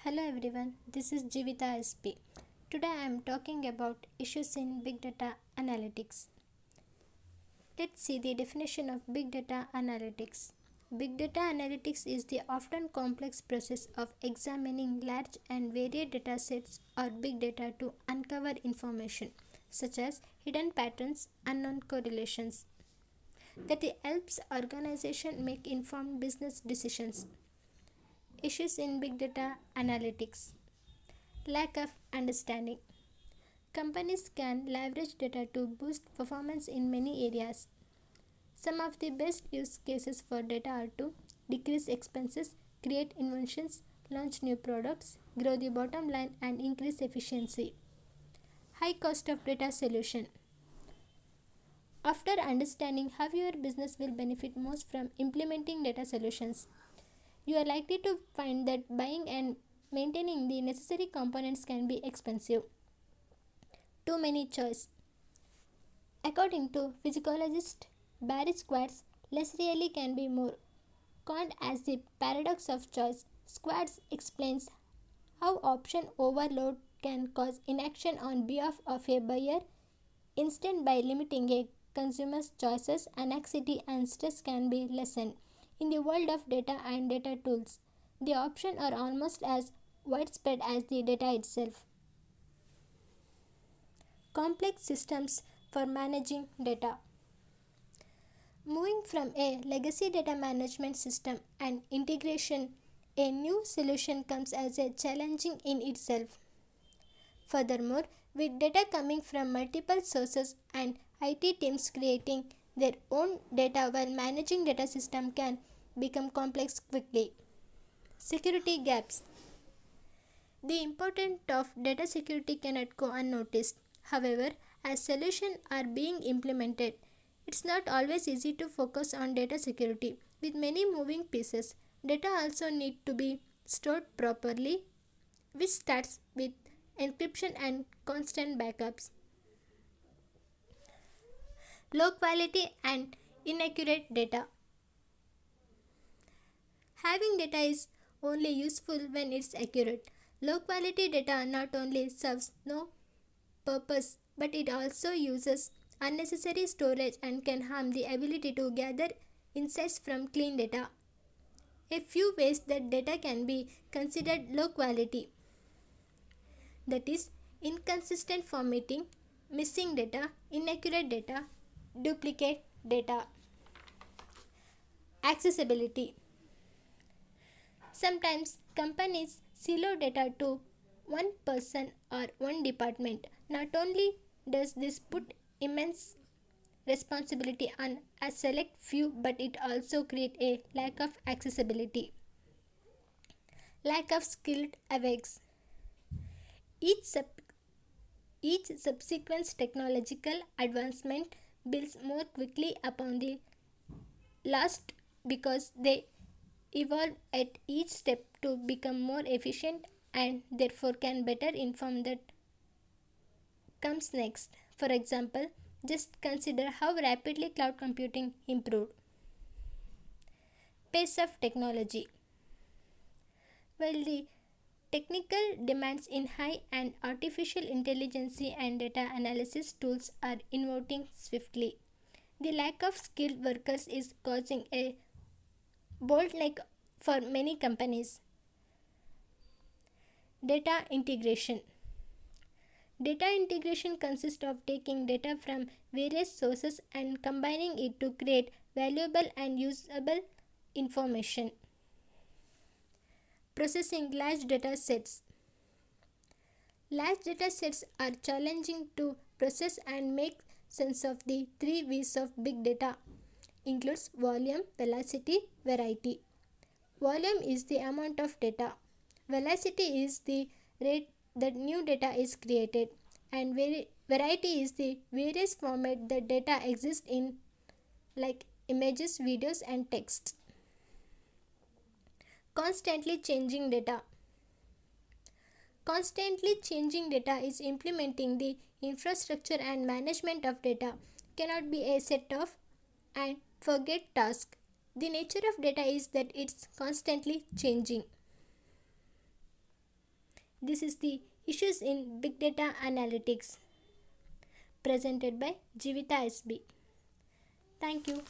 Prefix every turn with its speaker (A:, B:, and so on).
A: Hello everyone, this is Jivita SP. Today I am talking about issues in big data analytics. Let's see the definition of big data analytics. Big data analytics is the often complex process of examining large and varied data sets or big data to uncover information such as hidden patterns, unknown correlations that helps organization make informed business decisions. Issues in big data analytics. Lack of understanding. Companies can leverage data to boost performance in many areas. Some of the best use cases for data are to decrease expenses, create inventions, launch new products, grow the bottom line, and increase efficiency. High cost of data solution. After understanding how your business will benefit most from implementing data solutions, you are likely to find that buying and maintaining the necessary components can be expensive. Too many choice. According to physiologist Barry Schwartz, less really can be more. Coined as the paradox of choice, Schwartz explains how option overload can cause inaction on behalf of a buyer. Instead, by limiting a consumer's choices, anxiety and stress can be lessened. In the world of data and data tools, the options are almost as widespread as the data itself. Complex systems for managing data. Moving from a legacy data management system and integration, a new solution comes as a challenging in itself. Furthermore, with data coming from multiple sources and IT teams creating their own data while managing data system can become complex quickly. Security gaps. The importance of data security cannot go unnoticed. However, as solutions are being implemented, it's not always easy to focus on data security. With many moving pieces, data also need to be stored properly, which starts with encryption and constant backups. Low quality and inaccurate data. Having data is only useful when it's accurate. Low quality data not only serves no purpose but it also uses unnecessary storage and can harm the ability to gather insights from clean data. A few ways that data can be considered low quality, that is inconsistent formatting, missing data, inaccurate data, duplicate data. Accessibility. Sometimes companies silo data to one person or one department. Not only does this put immense responsibility on a select few, but it also creates a lack of accessibility. Lack of skilled awakes. Each, sub- each subsequent technological advancement builds more quickly upon the last because they evolve at each step to become more efficient and therefore can better inform that comes next. For example, just consider how rapidly cloud computing improved. Pace of technology. While the technical demands in high and artificial intelligence and data analysis tools are innovating swiftly, the lack of skilled workers is causing a bottleneck for many companies. Data integration. Data integration consists of taking data from various sources and combining it to create valuable and usable information. Processing large data sets. Large data sets are challenging to process and make sense of. The three V's of big data includes volume, velocity, variety. Volume is the amount of data. Velocity is the rate that new data is created, and variety is the various format that data exists in, like images, videos, and text. Constantly changing data. Constantly changing data is implementing the infrastructure and management of data cannot be a set of and forget task. The nature of data is that it's constantly changing. This is the issues in big data analytics presented by Jivita SB. Thank you.